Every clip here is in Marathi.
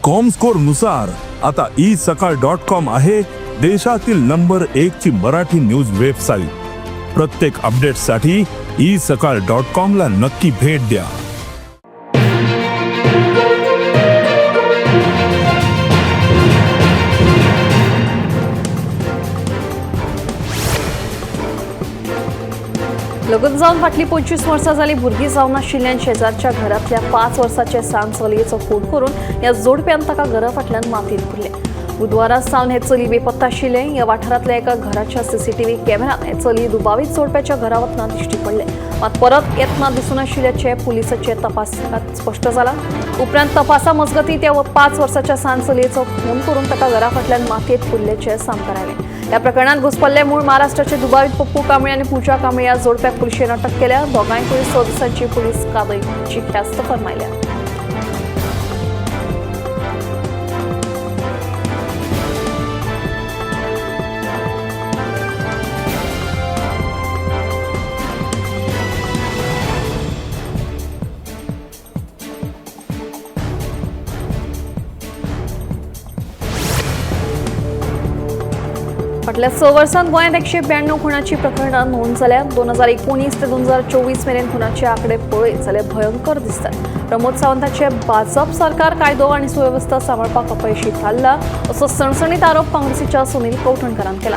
कॉमस्कोर नुसार आता isakal.com आहे देशातील नंबर 1 ची मराठी न्यूज वेबसाईट। प्रत्येक अपडेटसाठी isakal.com ला नक्की भेट द्या। लगून जाऊन फाटली 25 वर्सां जाली भुरगीं जावन आशिल्ल्यान शेजारच्या घरातल्या 5 वर्साचे सांत चलयेचो खून करून ह्या जोडप्यान ताका घरा फाटल्यान मातीत पुरले। बुधवारा सावन हे चली बेपत्ता आशिल्ले। ह्या वाठारांतल्या एका घराच्या सीसीटीव्ही कॅमेरात हे चली दुबावीत जोडप्याच्या घरा वतना दिश्टी पडले। मात परत येतना दिसून आशिल्ल्याचे पुलिसाचे तपासात स्पष्ट जाला। उपरांत तपासा मजगती त्या 5 वर्साच्या सांत चलयेचो खून करून ताका घरा फाटल्यान मातयेत पुरल्याचे सामकार आयले। या प्रकरणात घुसपल्ले मूळ महाराष्ट्राचे दुबावीत पप्पू कांबळे आणि पूजा कांबळे या जोडप्याक पुलिशेन अटक केल्या। दोगांयकूय 6 दिसांची पुलीस कारवाईची ख्यास्त फरमायल्या। फाटल्या 6 वर्सांत गोंयांत 192 खुनाची प्रकरणां नोंद जाल्यात। 2019 ते 2024 मेरेन खुनाचे आकडे पळयत जाल्यार भयंकर दिसतात। प्रमोद सावंताचे भाजप सरकार कायदो आनी सुवेवस्था सांबाळपाक अपयशी थारला असो सणसणीत आरोप काँग्रेसीच्या सुनील कौठणकरान केला।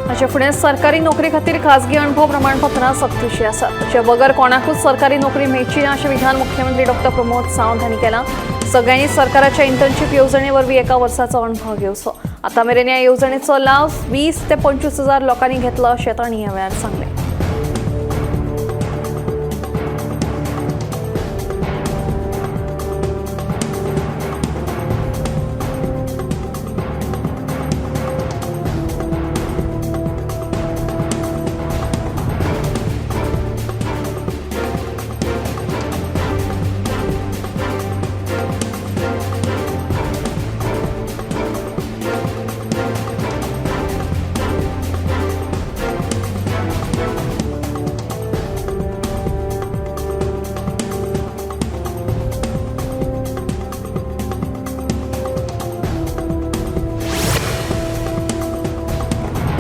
हाचे फुडें सरकारी नोकरी खातीर खाजगी अणभव प्रमाणपत्रां सक्तीची आसात। ताचे बगर कोणाकूच सरकारी नोकरी मेळची ना अशें विधान मुख्यमंत्री डॉ. प्रमोद सावंत हांणी केलां। सगळ्यांनी सरकाराच्या इंटर्नशीप येवजणे वरवीं एका वर्साचो अणभव घेवचो। आतां मेरेन ह्या येवजणेचो लाव 20 ते 25 हजार लोकांनी घेतला अशें तांणी ह्या वेळार सांगलें।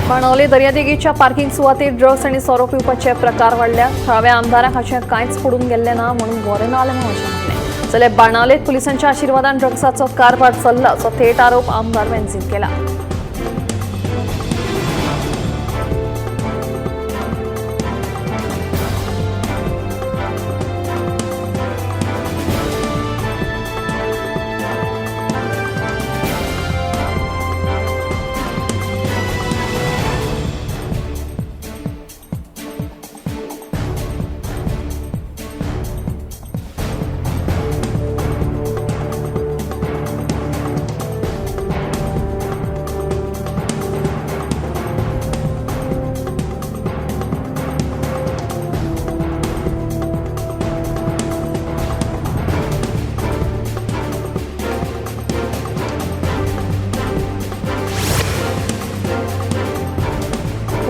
बाणावले दर्यादेगेच्या पार्किंग सुवातेर ड्रग्स आणि सोरो पिवपाचे प्रकार वाडल्या। थळाव्या आमदाराक हाचे कांयच पडून गेल्ले ना म्हणून बरें ना जालें म्हणून म्हटलें। जाल्यार बाणावलेत पुलिसांच्या आशिर्वादान ड्रग्साचो कारभार चल्ला असो थेट आरोप आमदार वेंचीन केला।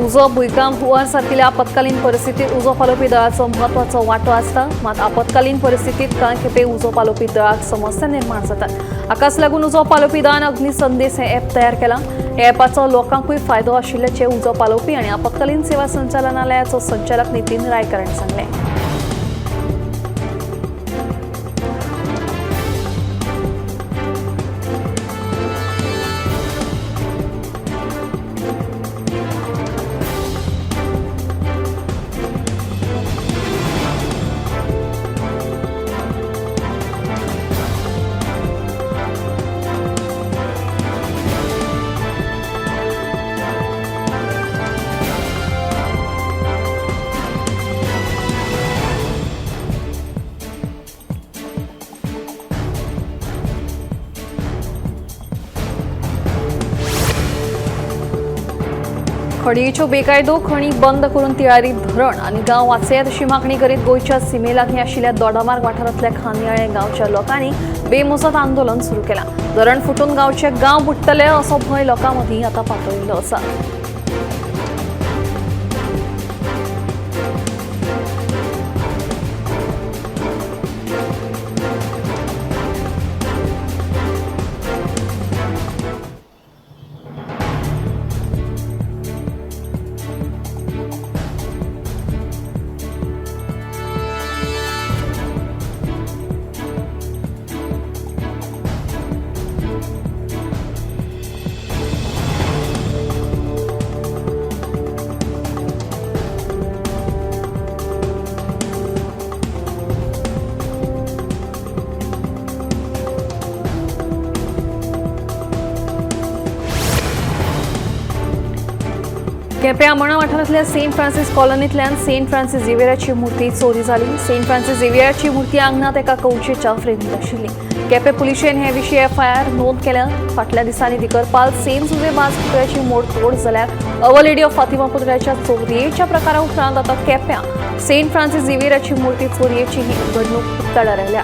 उजो भुंयकांप हुंवार सारकिल्या आपत्कालीन परिस्थितीत उजो पालोवपी दळाचो म्हत्वाचो वांटो आसता। मात आपत्कालीन परिस्थितीत कांय खेपे उजो पालोवपी दळाक समस्या निर्माण जातात। हाकाच लागून उजो पालोवपी दळान अग्नी संदेश हे ॲप तयार केला। ह्या ॲपाचो लोकांकूय फायदो आशिल्ल्याचे उजो पालोवपी आनी आपत्कालीन सेवा संचालनालयाचो संचालक नितीन रायकरान सांगलें। खडयेच्यो बेकायदो खणी बंद करून तिळारी धरण आणि गांव वाचयात अशी मागणी करीत गोयच्या सीमेलागीं आशिल्ल्या दोडामार्ग वाठारांतल्या खांदयाळे गांवच्या लोकांनी बेमुजत आंदोलन सुरू केलां. धरण फुटून गांवचे गांव बुडटले असो भंय लोकां मदीं आतां पातळिल्लो आसा. केप्यां मणा वाठारांतल्या सेंट फ्रांसीस कॉलनींतल्यान सेंट फ्रांसीस झेवियराची मूर्ती चोरी जाली. सेंट फ्रांसीस झेवियराची मूर्ती आंगणांत एका कवचेच्या फ्रेमींत आशिल्ली. केपे पुलिशेन हे विशीं एफआयआर नोंद केल्या. फाटल्या दिसांनी दिकरपाल सेंट जुझेबाज पुतळ्याची मोडतोड जाल्यार अवर लेडी ऑफ फातिमा पुतळ्याच्या चोरयेच्या प्रकारा उपरांत आतां केप्यां सेंट फ्रांसीस झेवियराची मूर्ती चोरयेची ही घडणूक उक्ताडार आयल्या.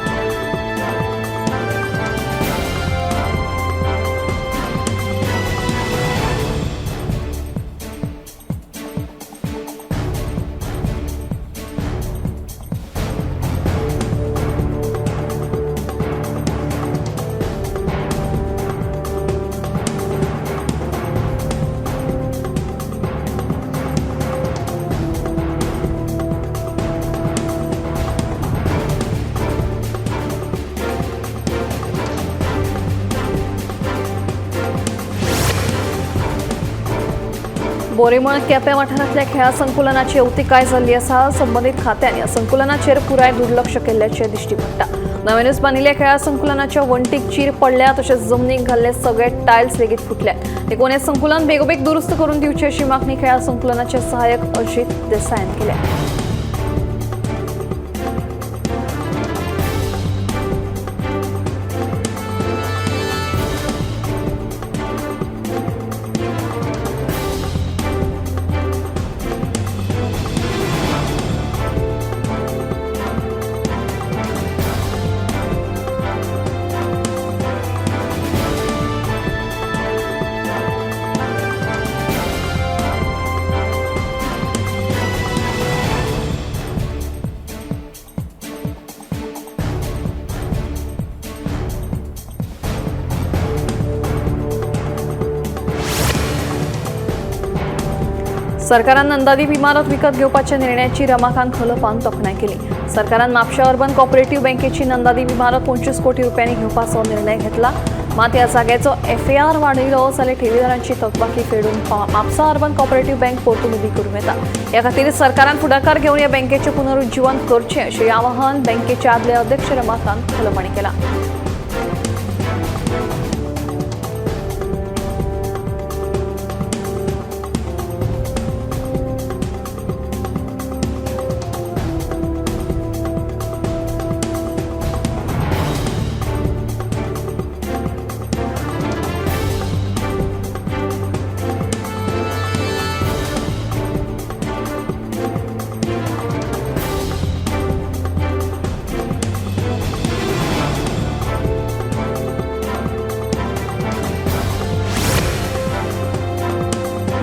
बोरेमळ केपें वाठारांतल्या खेळा संकुलानाची अवतिकाय जाल्ली आसा. संबंदीत खात्यान ह्या संकुलानाचेर पुराय दुर्लक्ष केल्ल्याचे दिश्टी पडटा. नव्यानूच बांदिल्ल्या खेळा संकुलानाच्या वण्टीक चीर पडल्या, तशेंच जमनीक घाल्ले सगळे टायल्स लेगीत फुटल्यात. देखून हें संकुलन बेगोबेग दुरुस्त करून दिवची अशी मागणी खेळा संकुलानाचे सहाय्यक अजित देसायान केल्या. सरकारान नंदादीप इमारत विकत घेवपाच्या निर्णयाची रमाकांत खलपान तोखणाय केली. सरकारान म्हापशा अर्बन कॉपरेटिव्ह बँकेची नंदादीप इमारत 25 कोटी रुपयांनी घेवपाचो निर्णय घेतला. मात ह्या जाग्याचो एफएआर वाडयलो जाल्यार ठेवीदारांची थकबाकी फेडून म्हापसा अर्बन कॉपरेटिव्ह बँक पोर्तुगेजी करूं येता. ह्या खातीर सरकारान फुडाकार घेवन ह्या बँकेचें पुनरुज्जीवन करचें अशें आवाहन बँकेचे आदले अध्यक्ष रमाकांत खलप हांणी केलां.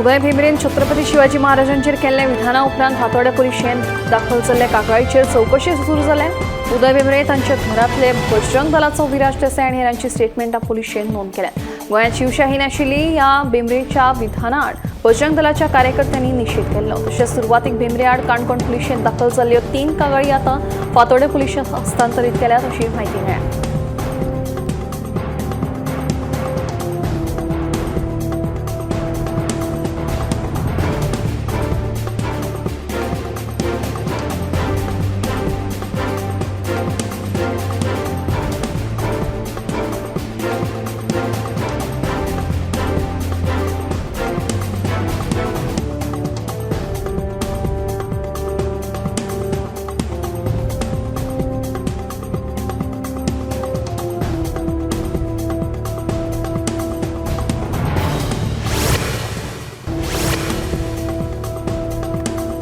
उदय भेंब्रेन छत्रपती शिवाजी महाराजांचेर केल्ल्या विधाना उपरांत हातोड्या पुलिशेन दाखल जाल्ल्या कागाळीचेर चौकशी सुरू जाल्या. उदय भेंब्रे तांच्या घरांतले बजरंग दलाचो विराज देसाय आनी हेरांची स्टेटमेंटां पुलिशेन नोंद केल्यात. गोंयांत शिवशाही नाशिल्ली ह्या भेंब्रेच्या विधाना आड बजरंग दलाच्या कार्यकर्त्यांनी निशेध केल्लो. तशेंच सुरवातीक भेंब्रे आड काणकोण पुलिशेन दाखल जाल्ल्यो 3 कागाळी आतां फातोड्या पुलिशेन हस्तांतरीत केल्यात अशी म्हायती मेळ्ळ्या.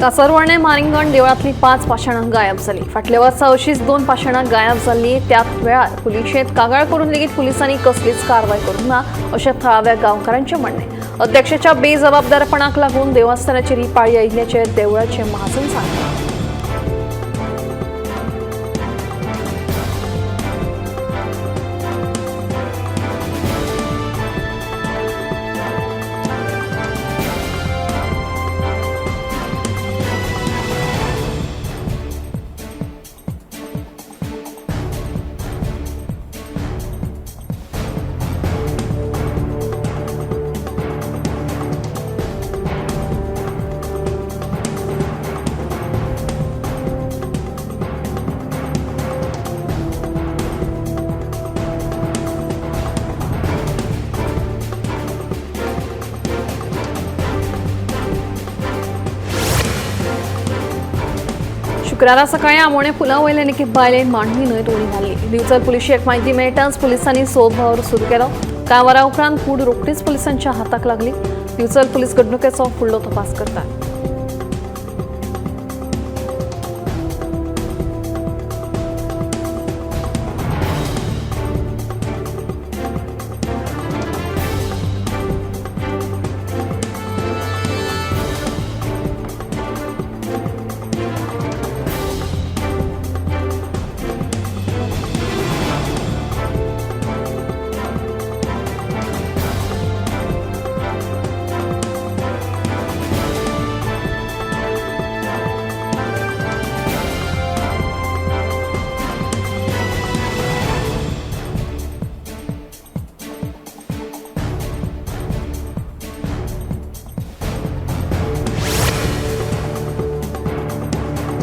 कासरवणे मारिंगण देवळातली 5 पाषाणां गायब झाली. फाटल्या वर्सा अशीच 2 पाषाणां गायब जाल्ली. त्याच वेळार पुलिशेंत कागाळ करून लेगीत पुलिसांनी कसलीच कारवाय करूंक ना अशें थळाव्या गांवकारांचें म्हणणें. अध्यक्षाच्या बेजबाबदारपणाक लागून देवस्थानाचेर ही पाळी आयिल्ल्याचें देवळाचे महाजन सांगतात. शुक्रारा सकाळी आमोणे पुला वयल्यान एके बायलेन मांडवी न्हंयत उडी मारली. दिवचल पुलिशेक म्हायती मेळटाच पुलिसांनी सोद भोंवड सुरू केलो. कांय वरां उपरांत कूड रोखडीच पुलिसांच्या हाताक लागली. दिवचल पुलीस घडणुकेचो फुडलो तपास करतात.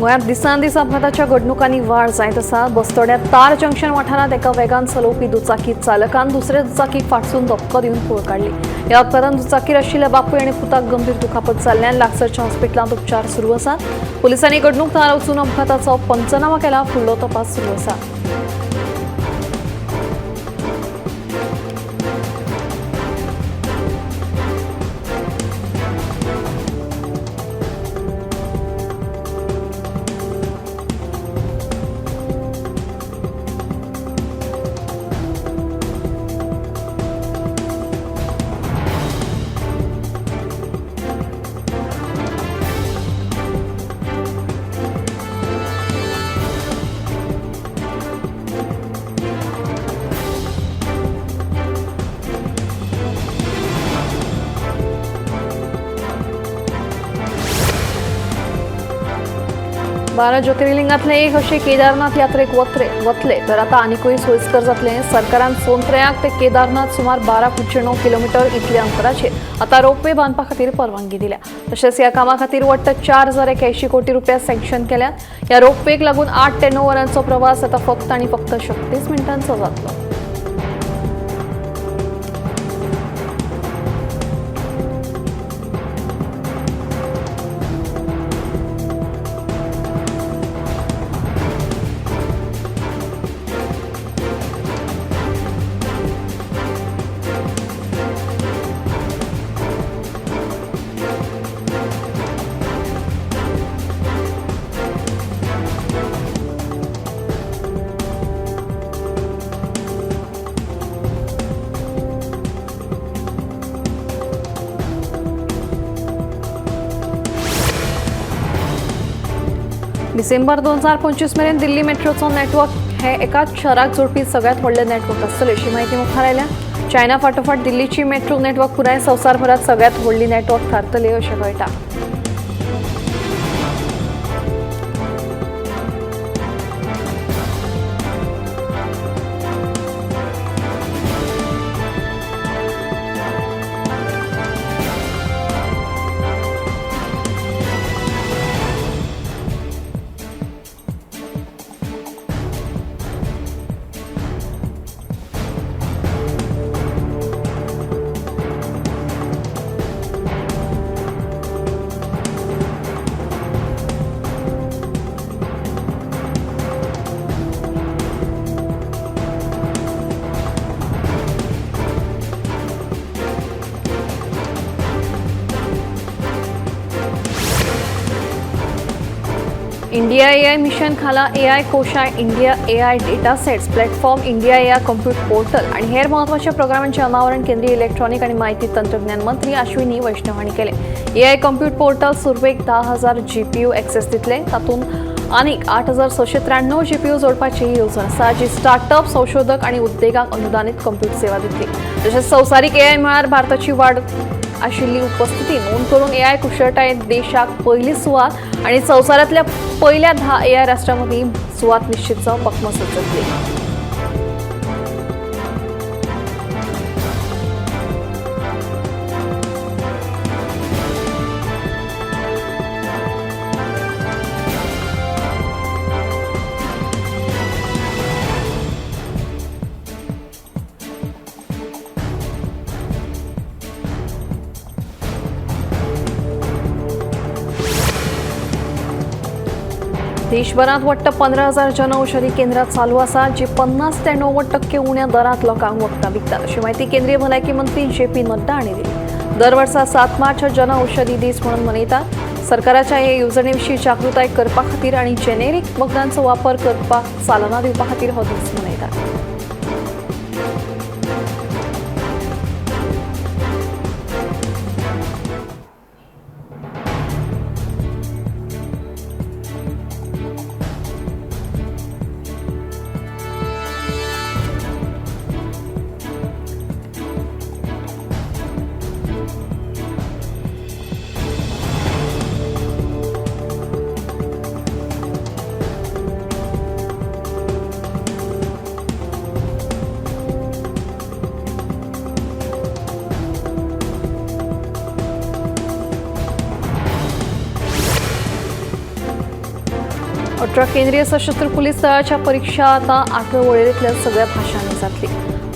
गोंयांत दिसान दीस अपघाताच्या घडणुकांनी वाड जायत आसा. बस्तोड्यात तार जंक्शन वाठारांत एका वेगान चलोवपी दुचाकी चालकान दुसरे दुचाकीक फाटसून धपको दिवन पळ काडली. ह्या अपघातांत दुचाकीर आशिल्ल्या बापूय आनी पुताक गंभीर दुखापत जाल्ल्यान लागसरच्या हॉस्पिटलांत उपचार सुरू आसात. पुलिसांनी घडणूक थळार वचून अपघाताचो पंचनामा केला. फुडलो तपास सुरू आसा. बारा ज्योतिर्लिंगांतले एक अशें केदारनाथ यात्रेक वतले तर आता आनीकूय सोयीस्कर जातलें. सरकारान सोनप्रयाग ते केदारनाथ सुमार 12.9 किलोमीटर इतल्या अंतराचेर आता रोपवे बांदपा खातीर परवानगी दिल्या. तशेंच ह्या कामा खातीर वट्ट 4,180 कोटी रुपया सँक्शन केल्यात. ह्या रोपवेक लागून 8 ते 9 वरांचो प्रवास आता फक्त आनी फक्त 36 मिनटांचो जातलो. डिसेंबर 2025 मेरेन दिल्ली मेट्रोचो नेटवर्क हे एकाच शहराक जोडपी सगळ्यात व्हडलें नेटवर्क आसतलें अशी माहिती मुखार आयल्या. चायना फाटोफाट दिल्लीची मेट्रो नेटवर्क पुराय संवसारभरात सगळ्यात व्हडली नेटवर्क थारतली अशें कळटा. इंडिया एआय मिशन खाला एआय कोशा, India AI data sets platform, India AI compute portal आणि हेर महत्वाच्या प्रोग्रामांचे अनावरण केंद्रीय इलेक्ट्रॉनिक आणि माहिती तंत्रज्ञान मंत्री अश्विनी वैष्णव हांणी केले. एआय कॉम्प्युट पोर्टल सुरवेक 10,000 जीपीयू एक्सेस दितले. तातूंत आनीक 8,693 जीपीयू जोडपाची येवजण आसा, जी स्टार्टअप, संशोधक आणि उद्देगांक अनुदानीत कॉम्प्युट सेवा दितली. तशेंच संवसारीक एआय मळार भारताची वाड आशिल्ली उपस्थिती नोंद करून एआय कुशळटायेंत देशाक पयली सुवात आणि संवसारांतल्या पहिल्या 10 एआय राष्ट्रांमदीं सुवात निश्चित जावपाक मजत जातली. देशभरात वट्ट 15,000 जनऔषधी केंद्रां चालू आसा, जी 50 ते 90% उण्या दरात लोकांक वखदां विकतात, अशी माहिती केंद्रीय भलायकी मंत्री जे.पी. नड्डा हांणी दिली. दर वर्सा 7 मार्च जनऔषधी दीस म्हणून मनयतात. सरकाराच्या ह्या येवजणेविशीं जागृताय करपा खातीर आनी जेनेरीक वखदांचो वापर करपाक चालना दिवपा खातीर हो दीस मनयतात. केंद्रीय सशस्त्र पोलीस दळाच्या परीक्षा आता 8व्या वळेरेंतल्या सगळ्या भाशांनी जातली.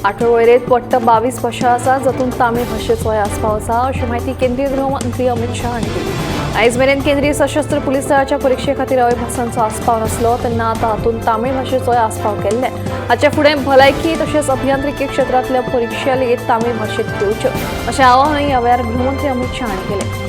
8व्या वळेरेंत वट्ट 22 भाशा आसा, जातूंत तामीळ भाशेचोय आस्पाव आसा, अशी माहिती केंद्रीय गृहमंत्री अमित शाह हांणी दिली. आयज मेरेन केंद्रीय सशस्त्र पोलीस दळाच्या परीक्षे खातीर अवयभासांचो आस्पाव नासलो, तेन्ना आतां हातूंत तामीळ भाशेचोय आस्पाव केल्ले. हाचे फुडें भलायकी तशेंच अभियांत्रिकी क्षेत्रांतल्या परीक्षा लेगीत तामीळ भाशेंत घेवच्यो, अशें आवाहनय ह्या वेळार गृहमंत्री अमित शाह हांणी केलें.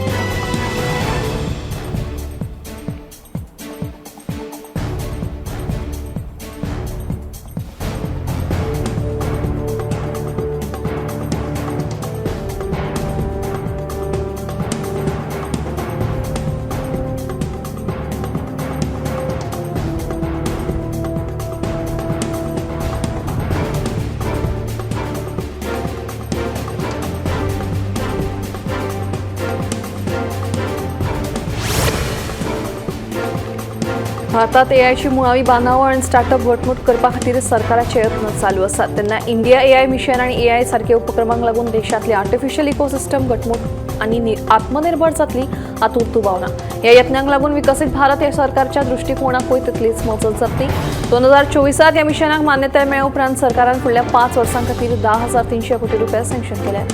भारतात एआयची मुळावी बांदावळ आणि स्टार्टअप घटमूट करपा खातीर सरकाराचे यत्न चालू आसात. तेन्ना इंडिया एआय मिशन आणि एआय सारखे उपक्रमांक लागून देशांतली आर्टिफिशियल इकोसिस्टम घटमूट आणि आत्मनिर्भर जातली हातूंत दुबाव ना. ह्या यत्नांक लागून विकसीत भारत ह्या सरकारच्या दृष्टिकोनाकूय तितलीच मजत जातली. 2024 ह्या मिशनाक मान्यताय मेळ्ळे उपरांत सरकारान फुडल्या 5 वर्सां खातीर 10,300 कोटी रुपया सँक्शन केल्यात.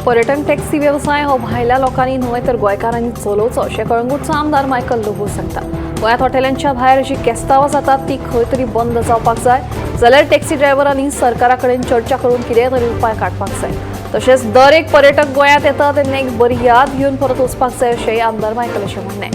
पर्यटन टॅक्सी वेवसाय हो भायल्या लोकांनी न्हय तर गोंयकारांनी चलोवचो, अशें कळंगूटचो आमदार मायकल लोबो सांगता. गोंयांत हॉटेलांच्या भायर जी केस्तांवां जातात ती खंय तरी बंद जावपाक जाय, जाल्यार टॅक्सी ड्रायव्हरांनी सरकारा कडेन चर्चा करून कितें तरी उपाय काडपाक जाय. तशेंच दर एक पर्यटक गोंयांत येता तेन्ना एक बरी याद घेवन परत वचपाक जाय, अशेंय आमदार मायकलाचें म्हणणें.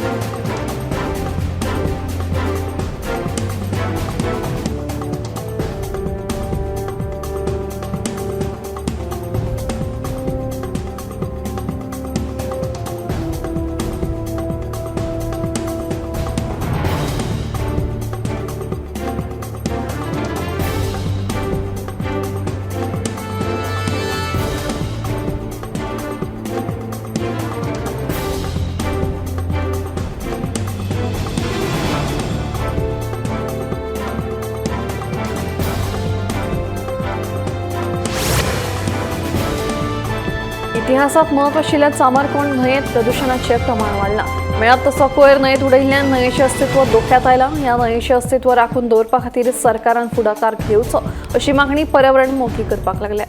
इतिहासात महत्व आशिल्ल्या चामारकोंड न्हंयेत प्रदूषणाचे प्रमाण वाडलां. मेळत तसो कोयर न्हंयेत उडयिल्ल्यान न्हंयेचें अस्तित्व धोक्यात आयलां. ह्या न्हंयेचें अस्तित्व राखून दवरपा खातीर सरकारान फुडाकार घेवचो अशी मागणी पर्यावरण मोगी करपाक लागल्या.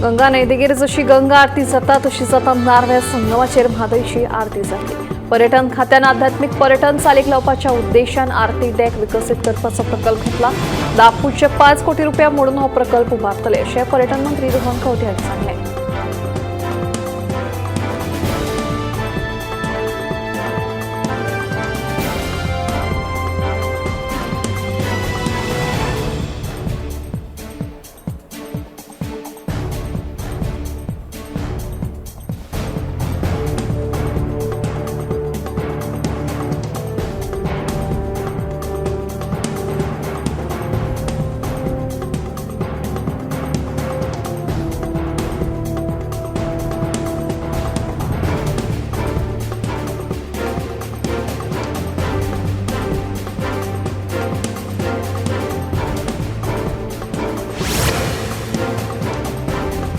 गंगा न्हंयदेगेर जशी गंगा आरती जाता तशी जाता नारव्या संगमाचेर म्हादयची आरती जातली. पर्यटन खात्यान आध्यात्मिक पर्यटन चालीक लावपाच्या उद्देशान आरती डेक विकसीत करपाचो प्रकल्प घेतला. 10.5 कोटी रुपया मोडून हो प्रकल्प उबारतले अशें पर्यटन मंत्री रोहन खंवटे हांणी सांगलें.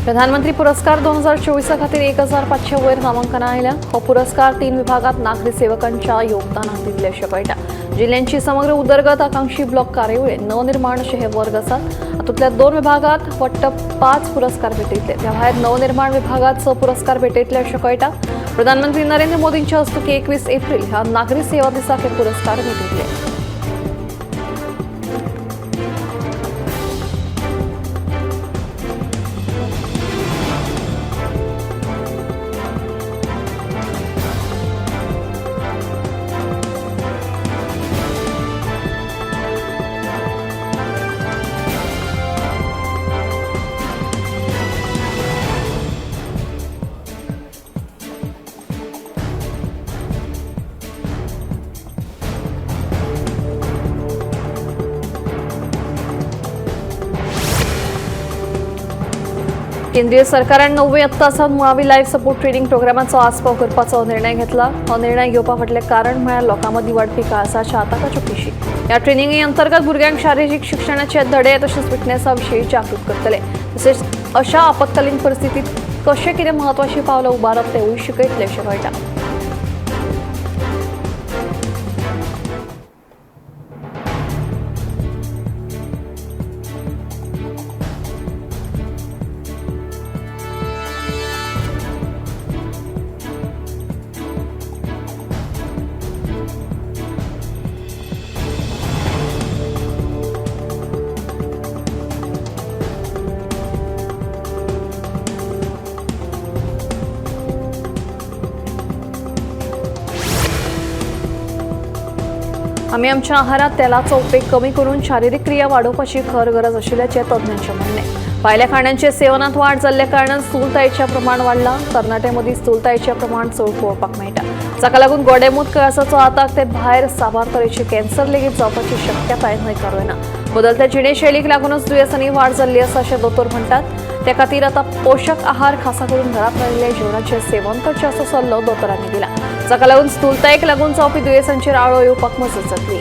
प्रधानमंत्री पुरस्कार 2024 खातीर 1500 वयर नामांकनां आयल्या. हो पुरस्कार 3 विभागात नागरी सेवकांच्या योगदानाक दितले अशें कळटा. जिल्ह्यांची समग्र उदरगत आकांक्षी ब्लॉक कार्यावळी नवनिर्माण अशे हे वर्ग आसात. हातूंतल्या 2 विभागात वट्ट 5 पुरस्कार भेटयतले. त्या भायर नवनिर्माण विभागात 6 पुरस्कार भेटयतले अशें कळटा. प्रधानमंत्री नरेंद्र मोदींच्या हस्तुकी 21 एप्रील ह्या नागरी सेवा दिसाक हे पुरस्कार भेटयतले. केंद्रीय सरकारान 90 तासांत मुळावी लायफ सपोर्ट ट्रेनिंग प्रोग्रामाचो आस्पाव करपाचो निर्णय घेतला. हो निर्णय घेवपा फाटलें कारण म्हळ्यार लोकां मदीं वाडपी काळसाच्या आतांकाच्यो पिशी. ह्या ट्रेनिंगे अंतर्गत भुरग्यांक शारिरीक शिक्षणाचे धडे तशेंच फिटनेसा विशीं जागृत करतले. तशेंच अशा आपत्कालीन परिस्थितीत कशें कितें म्हत्वाची पावलां उबारप तेवूय शिकयतले अशें कळटा. आमी आमच्या आहारात तेलाचो उपेग कमी करून शारीरिक क्रिया वाडोवपाची खर गरज आशिल्ल्याचें तज्ञांचें म्हणणें. भायल्या खाणांचे सेवनांत वाड जाल्ल्या कारणान स्थूलतायेचें प्रमाण वाडलां. तरणाटे मदीं स्थूलतायेचें प्रमाण चड पळोवपाक मेळटा. जाका लागून गोडेमूत कळसाचो आताक ते भायर साबार तरेचे कॅन्सर लेगीत जावपाची शक्यताय न्हयकारूं येना. बदलत्या जिणेशैलीक लागूनच दुयेंसांनी वाड जाल्ली आसा अशें दोतोर म्हणटात. ते खातीर आतां पोशक आहार खासा करून घरांत राविल्ले जेवणाचें सेवन करचें असो सल्लो दोतोरांनी दिला. जाका लागून स्थूलतायेक लागून जावपी दुयेंसांचेर आळो येवपाक मजत जातली.